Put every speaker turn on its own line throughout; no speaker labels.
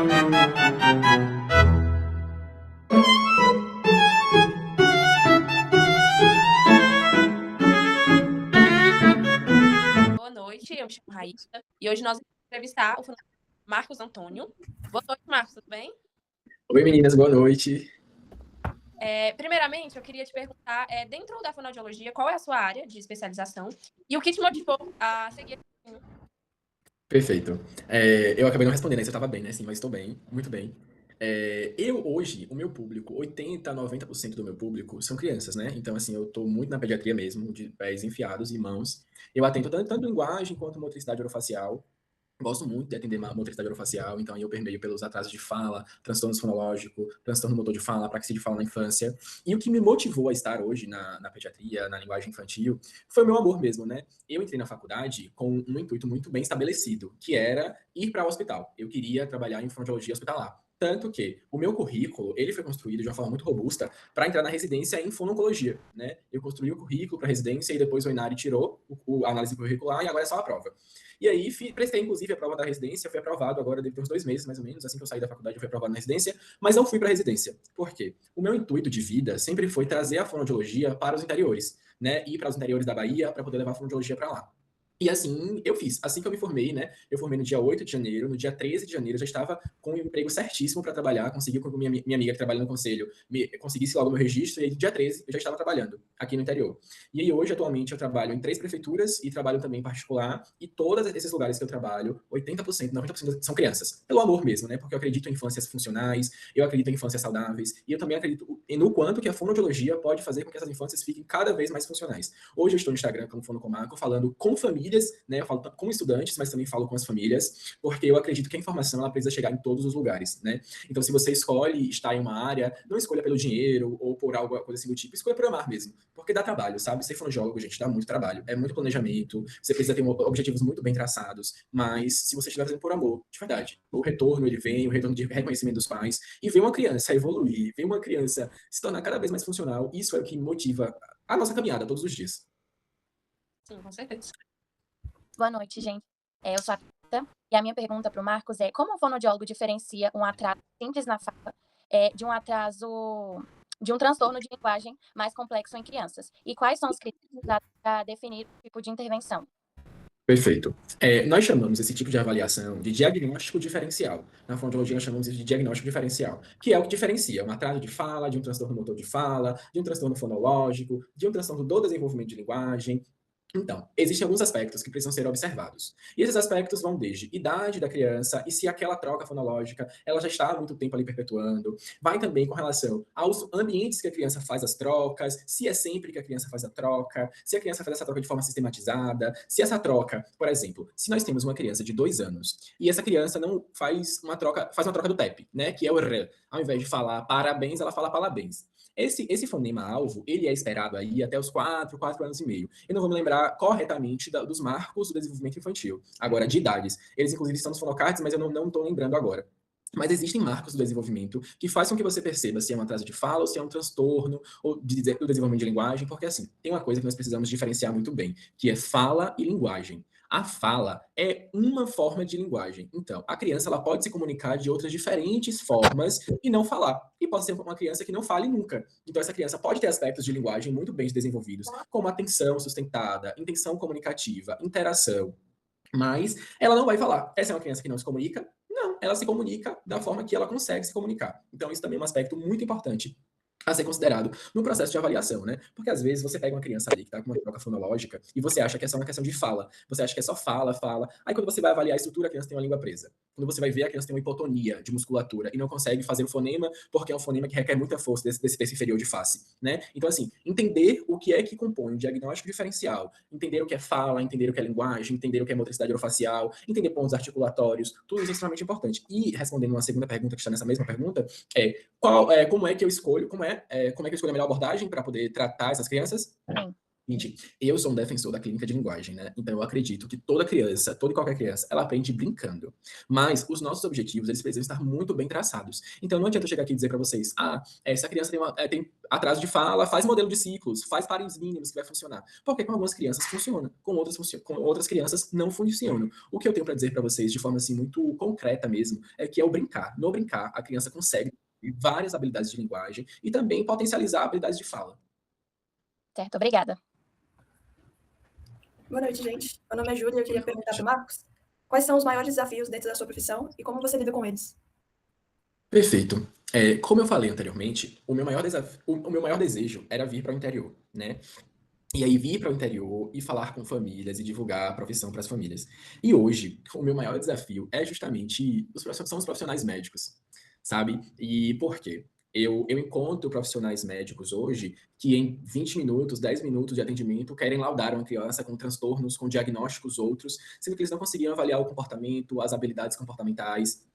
Boa noite, eu me chamo Raíssa e hoje nós vamos entrevistar o Marcos Antônio. Boa noite, Marcos, tudo bem?
Oi, meninas, boa noite.
Primeiramente, eu queria te perguntar, dentro da fonoaudiologia, qual é a sua área de especialização e o que te motivou a seguir esse caminho?
Perfeito. Eu acabei não respondendo, aí se eu estava bem, né? Sim, mas estou bem, muito bem. Hoje, o meu público, 80, 90% do meu público são crianças, né? Então, assim, eu estou muito na pediatria mesmo, de pés enfiados e mãos. Eu atendo tanto linguagem quanto motricidade orofacial. Gosto muito de atender motricidade orofacial, então aí eu permeio pelos atrasos de fala, transtorno fonológico, transtorno motor de fala, apraxia de fala na infância. E o que me motivou a estar hoje na pediatria, na linguagem infantil, foi o meu amor mesmo, né? Eu entrei na faculdade com um intuito muito bem estabelecido, que era ir para o hospital. Eu queria trabalhar em fonoaudiologia hospitalar. Tanto que o meu currículo, ele foi construído de uma forma muito robusta para entrar na residência em fononcologia, né? Eu construí o currículo para residência e depois o Inari tirou a análise curricular e agora é só a prova. E aí, prestei, inclusive, a prova da residência, fui aprovado agora, deve ter uns 2 meses, mais ou menos, assim que eu saí da faculdade, eu fui aprovado na residência, mas não fui para a residência. Por quê? O meu intuito de vida sempre foi trazer a fonoaudiologia para os interiores, né? Ir para os interiores da Bahia para poder levar a fonoaudiologia para lá. E assim eu fiz. Assim que eu me formei, né? Eu formei no dia 8 de janeiro, no dia 13 de janeiro eu já estava com um emprego certíssimo para trabalhar, consegui com minha amiga que trabalha no conselho, conseguisse logo meu registro, e aí no dia 13 eu já estava trabalhando aqui no interior. E aí hoje, atualmente, eu trabalho em 3 prefeituras e trabalho também em particular, e todos esses lugares que eu trabalho, 80%, 90% são crianças. Pelo amor mesmo, né? Porque eu acredito em infâncias funcionais, eu acredito em infâncias saudáveis, e eu também acredito no quanto que a fonoaudiologia pode fazer com que essas infâncias fiquem cada vez mais funcionais. Hoje eu estou no Instagram como Fonocomaco, falando com famílias, né? Eu falo com estudantes, mas também falo com as famílias, porque eu acredito que a informação ela precisa chegar em todos os lugares, né? Então, se você escolhe estar em uma área, não escolha pelo dinheiro ou por alguma coisa assim do tipo, escolha por amar mesmo, porque dá trabalho, sabe? Ser fonoaudiólogo, gente, dá muito trabalho, é muito planejamento, você precisa ter objetivos muito bem traçados, mas se você estiver fazendo por amor, de verdade, o retorno ele vem, o retorno de reconhecimento dos pais, e ver uma criança evoluir, ver uma criança se tornar cada vez mais funcional, isso é o que motiva a nossa caminhada todos os dias.
Sim, com certeza.
Boa noite, gente. Eu sou a Tita, e a minha pergunta para o Marcos é: como o fonoaudiólogo diferencia um atraso simples na fala de um atraso, de um transtorno de linguagem mais complexo em crianças? E quais são os critérios usados para definir o tipo de intervenção?
Perfeito. Nós chamamos esse tipo de avaliação de diagnóstico diferencial. Na fonoaudiologia, nós chamamos isso de diagnóstico diferencial, que é o que diferencia um atraso de fala, de um transtorno motor de fala, de um transtorno fonológico, de um transtorno do desenvolvimento de linguagem. Então, existem alguns aspectos que precisam ser observados. E esses aspectos vão desde idade da criança e se aquela troca fonológica ela já está há muito tempo ali perpetuando. Vai também com relação aos ambientes que a criança faz as trocas, se é sempre que a criança faz a troca, se a criança faz essa troca de forma sistematizada, se essa troca, por exemplo, se nós temos uma criança de 2 anos e essa criança não faz uma troca do TEP, né, que é o R. Ao invés de falar parabéns, ela fala parabéns. Esse fonema-alvo, ele é esperado aí até os 4 anos e meio. Eu não vou me lembrar corretamente dos marcos do desenvolvimento infantil. Agora, de idades. Eles, inclusive, estão nos fonocards, mas eu não estou lembrando agora. Mas existem marcos do desenvolvimento que fazem com que você perceba se é um atraso de fala ou se é um transtorno ou do desenvolvimento de linguagem, porque, assim, tem uma coisa que nós precisamos diferenciar muito bem, que é fala e linguagem. A fala é uma forma de linguagem. Então, a criança ela pode se comunicar de outras diferentes formas e não falar. E pode ser uma criança que não fale nunca. Então, essa criança pode ter aspectos de linguagem muito bem desenvolvidos, como atenção sustentada, intenção comunicativa, interação. Mas ela não vai falar. Essa é uma criança que não se comunica? Não, ela se comunica da forma que ela consegue se comunicar. Então, isso também é um aspecto muito importante a ser considerado no processo de avaliação, né? Porque às vezes você pega uma criança ali que tá com uma troca fonológica e você acha que é só uma questão de fala. Você acha que é só fala, fala. Aí quando você vai avaliar a estrutura, a criança tem uma língua presa. Quando você vai ver, a criança tem uma hipotonia de musculatura e não consegue fazer o fonema porque é um fonema que requer muita força desse terço inferior de face, né? Então, assim, entender o que é que compõe o diagnóstico diferencial, entender o que é fala, entender o que é linguagem, entender o que é motricidade orofacial, entender pontos articulatórios, tudo isso é extremamente importante. E respondendo uma segunda pergunta que está nessa mesma pergunta, como é que eu escolho, como é que eu escolho a melhor abordagem para poder tratar essas crianças?
Sim.
Gente, eu sou um defensor da clínica de linguagem, né? Então eu acredito que toda criança, toda e qualquer criança, ela aprende brincando. Mas os nossos objetivos, eles precisam estar muito bem traçados. Então não adianta eu chegar aqui e dizer para vocês, essa criança tem atraso de fala, faz modelo de ciclos, faz pares mínimos que vai funcionar. Porque com algumas crianças funciona, com outras crianças não funcionam. O que eu tenho para dizer para vocês de forma assim muito concreta mesmo, é que é o brincar. No brincar, a criança consegue várias habilidades de linguagem e também potencializar habilidades de fala.
Certo, obrigada.
Boa noite, gente. Meu nome é Júlia e eu queria perguntar para o Marcos quais são os maiores desafios dentro da sua profissão e como você lida com eles.
Perfeito. Como eu falei anteriormente, o meu maior desejo era vir para o interior, né? E aí vir para o interior e falar com famílias e divulgar a profissão para as famílias. E hoje, o meu maior desafio é justamente são os profissionais médicos, sabe? E por quê? Eu encontro profissionais médicos hoje que em 20 minutos, 10 minutos de atendimento querem laudar uma criança com transtornos, com diagnósticos outros, sendo que eles não conseguiram avaliar o comportamento, as habilidades comportamentais.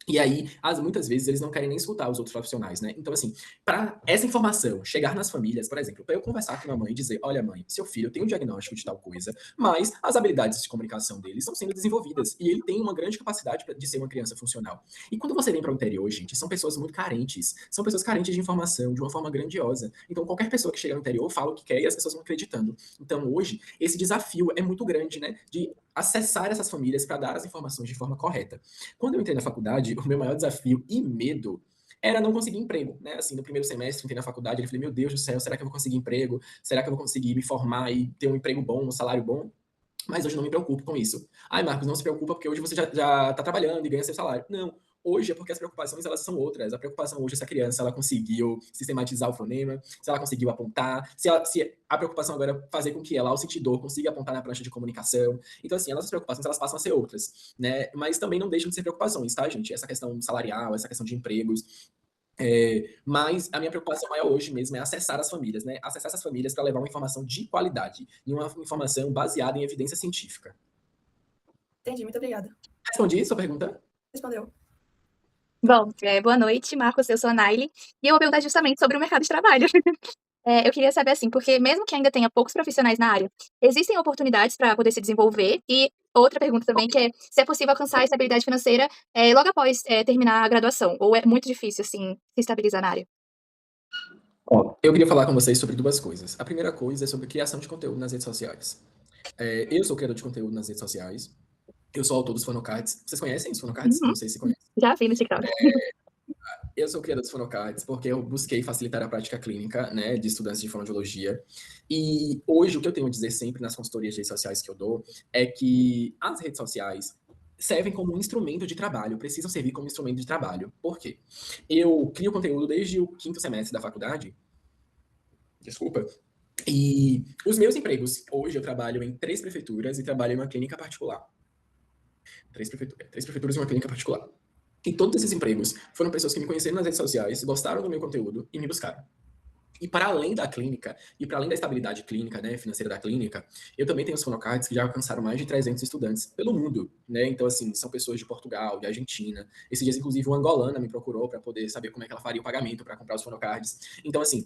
E aí, muitas vezes, eles não querem nem escutar os outros profissionais, né? Então, assim, para essa informação chegar nas famílias, por exemplo, para eu conversar com a mãe e dizer, olha, mãe, seu filho tem um diagnóstico de tal coisa, mas as habilidades de comunicação dele estão sendo desenvolvidas e ele tem uma grande capacidade de ser uma criança funcional. E quando você vem para o interior, gente, são pessoas muito carentes, são pessoas carentes de informação de uma forma grandiosa. Então, qualquer pessoa que chega no interior fala o que quer e as pessoas vão acreditando. Então, hoje, esse desafio é muito grande, né? De acessar essas famílias para dar as informações de forma correta. Quando eu entrei na faculdade, o meu maior desafio e medo era não conseguir emprego, né? Assim, no primeiro semestre, entrei na faculdade, eu falei, meu Deus do céu, será que eu vou conseguir emprego? Será que eu vou conseguir me formar e ter um emprego bom, um salário bom? Mas hoje eu não me preocupo com isso. Ai, Marcos, não se preocupa porque hoje você já tá trabalhando e ganha seu salário. Não. Hoje é porque as preocupações elas são outras. A preocupação hoje é se a criança ela conseguiu sistematizar o fonema, se ela conseguiu apontar, se a preocupação agora é fazer com que ela, ao sentir dor, consiga apontar na prancha de comunicação. Então, assim, as nossas preocupações elas passam a ser outras, né? Mas também não deixam de ser preocupações, tá, gente? Essa questão salarial, essa questão de empregos. Mas a minha preocupação maior hoje mesmo é acessar as famílias, né? Acessar essas famílias para levar uma informação de qualidade e uma informação baseada em evidência científica.
Entendi, muito obrigada.
Respondi sua pergunta?
Respondeu.
Bom, boa noite, Marcos, eu sou a Naile, e eu vou perguntar justamente sobre o mercado de trabalho. Eu queria saber, assim, porque mesmo que ainda tenha poucos profissionais na área, existem oportunidades para poder se desenvolver? E outra pergunta também, que é se é possível alcançar a estabilidade financeira logo após terminar a graduação, ou é muito difícil, assim, se estabilizar na área?
Eu queria falar com vocês sobre duas coisas. A primeira coisa é sobre criação de conteúdo nas redes sociais. Eu sou criador de conteúdo nas redes sociais. Eu sou autor dos Fonocards. Vocês conhecem os Fonocards?
Uhum.
Não sei se conhecem.
Já vi no TikTok.
Eu sou criador dos Fonocards porque eu busquei facilitar a prática clínica, né, de estudantes de fonoaudiologia. E hoje o que eu tenho a dizer sempre nas consultorias de redes sociais que eu dou é que as redes sociais servem como um instrumento de trabalho, precisam servir como instrumento de trabalho. Por quê? Eu crio conteúdo desde o 5º semestre da faculdade. Desculpa. E os meus empregos, hoje eu trabalho em 3 prefeituras e trabalho em uma clínica particular. 3 prefeituras e uma clínica particular. E todos esses empregos foram pessoas que me conheceram nas redes sociais, gostaram do meu conteúdo e me buscaram. E para além da clínica, e para além da estabilidade clínica, né, financeira da clínica, eu também tenho os Fonocards que já alcançaram mais de 300 estudantes pelo mundo, né? Então, assim, são pessoas de Portugal, de Argentina. Esses dias, inclusive, uma angolana me procurou para poder saber como é que ela faria o pagamento para comprar os Fonocards. Então, assim,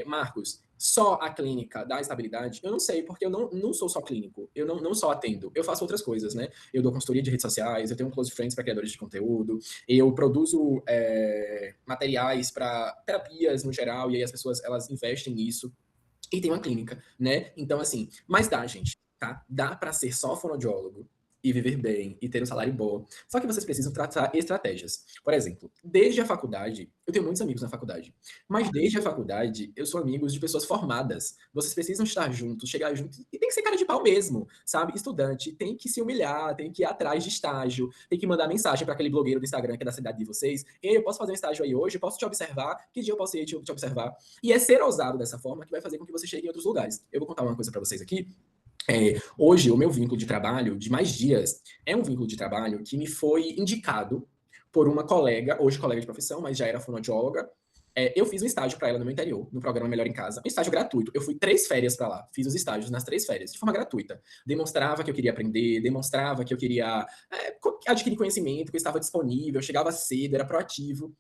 Marcos, só a clínica dá estabilidade? Eu não sei, porque eu não sou só clínico. Eu não só atendo. Eu faço outras coisas, né? Eu dou consultoria de redes sociais, eu tenho um close friends para criadores de conteúdo, eu produzo materiais para terapias no geral, e aí as pessoas elas investem nisso. E tem uma clínica, né? Então, assim, mas dá, gente, tá? Dá para ser só fonoaudiólogo e viver bem e ter um salário bom. Só que vocês precisam traçar estratégias. Por exemplo, desde a faculdade, eu tenho muitos amigos na faculdade, mas desde a faculdade eu sou amigo de pessoas formadas. Vocês precisam estar juntos, chegar juntos, e tem que ser cara de pau mesmo, sabe? Estudante tem que se humilhar, tem que ir atrás de estágio, tem que mandar mensagem para aquele blogueiro do Instagram que é da cidade de vocês. Ei, eu posso fazer um estágio aí hoje? Posso te observar? Que dia eu posso ir te observar? E é ser ousado dessa forma que vai fazer com que você chegue em outros lugares. Eu vou contar uma coisa para vocês aqui. Hoje, o meu vínculo de trabalho, de mais dias, é um vínculo de trabalho que me foi indicado por uma colega, hoje colega de profissão, mas já era fonoaudióloga. Eu fiz um estágio para ela no meu interior, no programa Melhor em Casa. Um estágio gratuito. Eu fui 3 férias para lá. Fiz os estágios nas 3 férias, de forma gratuita. Demonstrava que eu queria aprender, demonstrava que eu queria adquirir conhecimento, que eu estava disponível, eu chegava cedo, era proativo.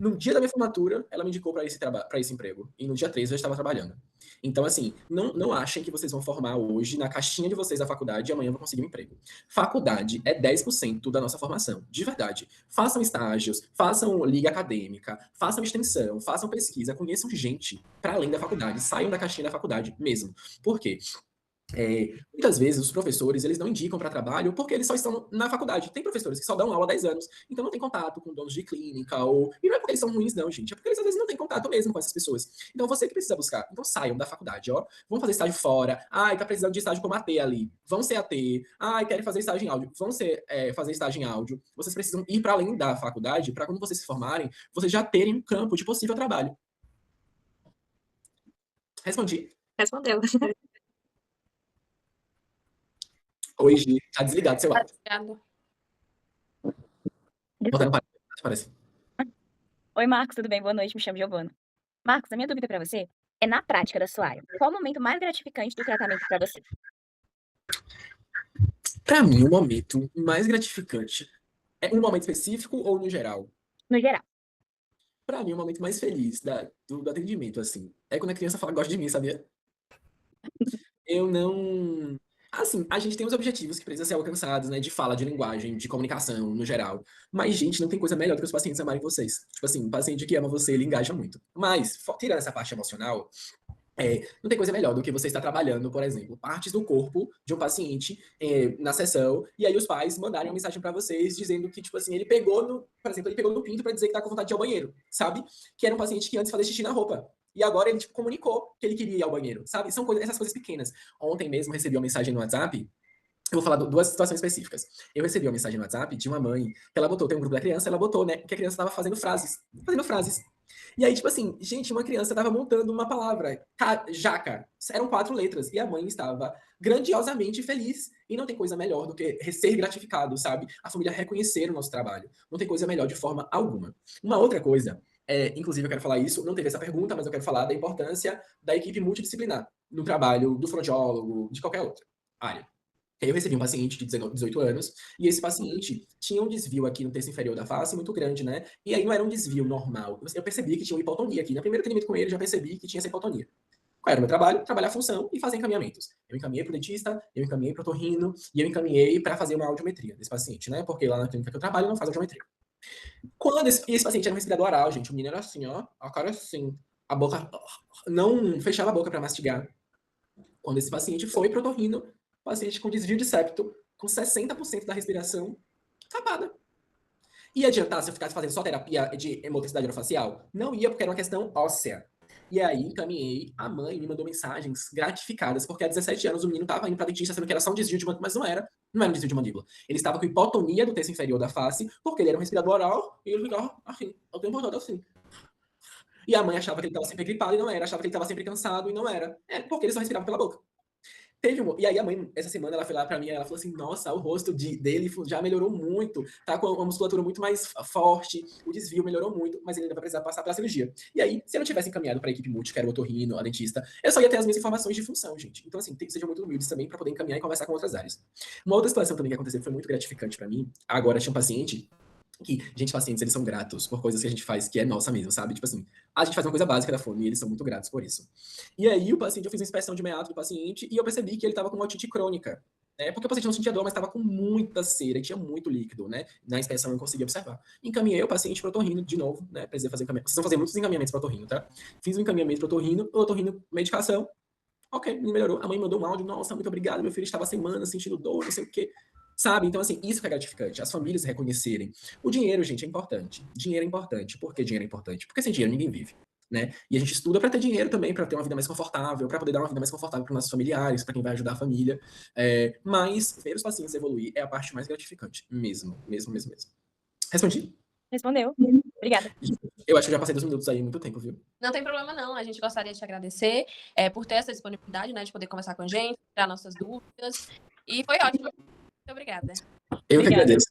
No dia da minha formatura, ela me indicou para esse emprego. E no dia 3 eu já estava trabalhando. Então, assim, não achem que vocês vão formar hoje na caixinha de vocês da faculdade e amanhã vão conseguir um emprego. Faculdade é 10% da nossa formação, de verdade. Façam estágios, façam liga acadêmica, façam extensão, façam pesquisa, conheçam gente para além da faculdade, saiam da caixinha da faculdade mesmo. Por quê? Muitas vezes os professores eles não indicam para trabalho porque eles só estão na faculdade. Tem professores que só dão aula há 10 anos, então não tem contato com donos de clínica, e não é porque eles são ruins, não, gente. É porque eles às vezes não têm contato mesmo com essas pessoas. Então você que precisa buscar. Então saiam da faculdade, ó. Vão fazer estágio fora. Ai, tá precisando de estágio como AT ali. Vão ser AT. Ai, querem fazer estágio em áudio. Vão fazer estágio em áudio. Vocês precisam ir para além da faculdade para quando vocês se formarem, vocês já terem um campo de possível trabalho. Respondi.
Respondeu.
Hoje, tá desligado seu áudio.
Obrigada.
Bota no parece.
Oi, Marcos, tudo bem? Boa noite, me chamo Giovana. Marcos, a minha dúvida para você é na prática da sua área. Qual o momento mais gratificante do tratamento para você?
Para mim, o momento mais gratificante é um momento específico ou no geral?
No geral.
Para mim, o momento mais feliz do atendimento, assim, é quando a criança fala que gosta de mim, sabia? Eu não. Assim, a gente tem os objetivos que precisam ser alcançados, né? De fala, de linguagem, de comunicação, no geral. Mas, gente, não tem coisa melhor do que os pacientes amarem vocês. Tipo assim, um paciente que ama você, ele engaja muito. Mas, tirando essa parte emocional, não tem coisa melhor do que você estar trabalhando, por exemplo, partes do corpo de um paciente na sessão, e aí os pais mandarem uma mensagem para vocês dizendo que, tipo assim, por exemplo, ele pegou no pinto para dizer que tá com vontade de ir ao banheiro, sabe? Que era um paciente que antes fazia xixi na roupa. E agora ele, tipo, comunicou que ele queria ir ao banheiro, sabe? São essas coisas pequenas. Ontem mesmo recebi uma mensagem no WhatsApp. Eu vou falar duas situações específicas. Eu recebi uma mensagem no WhatsApp de uma mãe, que ela botou, tem um grupo da criança, ela botou, né, que a criança estava fazendo frases. E aí, tipo assim, gente, uma criança estava montando uma palavra, jaca. Eram 4 letras. E a mãe estava grandiosamente feliz. E não tem coisa melhor do que ser gratificado, sabe? A família reconhecer o nosso trabalho. Não tem coisa melhor de forma alguma. Uma outra coisa, inclusive eu quero falar isso, não teve essa pergunta, mas eu quero falar da importância da equipe multidisciplinar no trabalho do fonoaudiólogo, de qualquer outra área. Eu recebi um paciente de 18 anos, e esse paciente tinha um desvio aqui no terço inferior da face muito grande, né? E aí não era um desvio normal. Eu percebi que tinha uma hipotonia aqui. No primeiro atendimento com ele, já percebi que tinha essa hipotonia. Qual era o meu trabalho? Trabalhar a função e fazer encaminhamentos. Eu encaminhei para o dentista, eu encaminhei para o otorrino, e eu encaminhei para fazer uma audiometria desse paciente, né? Porque lá na clínica que eu trabalho não faz audiometria. Quando esse paciente era um respirador oral, gente, o menino era assim, ó, a cara assim, a boca não fechava a boca para mastigar. Quando esse paciente foi para o otorrino, paciente com desvio de septo, com 60% da respiração tapada. Ia adiantar se eu ficasse fazendo só terapia de motricidade orofacial? Não ia, porque era uma questão óssea. E aí, encaminhei, a mãe me mandou mensagens gratificadas, porque há 17 anos o menino estava indo para dentista, sendo que era só um desvio de mandíbula, mas não era um desvio de mandíbula. Ele estava com hipotonia do terço inferior da face, porque ele era um respirador oral, e ele ficava assim, o tempo todo assim. E a mãe achava que ele estava sempre gripado, e não era. Achava que ele estava sempre cansado, e não era. Porque ele só respirava pela boca. E aí a mãe, essa semana, ela foi lá pra mim, ela falou assim, nossa, o rosto dele já melhorou muito, tá com uma musculatura muito mais forte, o desvio melhorou muito, mas ele ainda vai precisar passar pela cirurgia. E aí, se eu não tivesse encaminhado pra equipe multi, que era o otorrino, a dentista, eu só ia ter as minhas informações de função, gente. Então, assim, sejam muito humildes também pra poder encaminhar e conversar com outras áreas. Uma outra situação também que aconteceu que foi muito gratificante pra mim, agora tinha um paciente gente, pacientes, eles são gratos por coisas que a gente faz que é nossa mesmo, sabe? Tipo assim, a gente faz uma coisa básica da fono e eles são muito gratos por isso. E aí, o paciente, eu fiz uma inspeção de meato do paciente e eu percebi que ele tava com uma otite crônica. Porque o paciente não sentia dor, mas estava com muita cera e tinha muito líquido, né? Na inspeção eu consegui observar. Encaminhei o paciente para o otorrino de novo, né? Precisei fazer encaminhamento. Vocês vão fazer muitos encaminhamentos para o otorrino, tá? Fiz um encaminhamento para o otorrino, medicação. Ok, me melhorou. A mãe mandou um áudio, nossa, muito obrigado, meu filho estava semanas sentindo dor, não sei o quê. Sabe? Então, assim, isso que é gratificante. As famílias reconhecerem. O dinheiro, gente, é importante. Dinheiro é importante. Por que dinheiro é importante? Porque sem dinheiro ninguém vive. Né? E a gente estuda para ter dinheiro também, para ter uma vida mais confortável, para poder dar uma vida mais confortável para os nossos familiares, para quem vai ajudar a família. Mas ver os pacientes evoluir é a parte mais gratificante. Mesmo. Respondi?
Respondeu. Obrigada.
Eu acho que eu já passei 2 minutos aí, muito tempo, viu?
Não tem problema, não. A gente gostaria de te agradecer por ter essa disponibilidade, né? De poder conversar com a gente, tirar nossas dúvidas. E foi ótimo. Muito obrigada.
Eu que agradeço.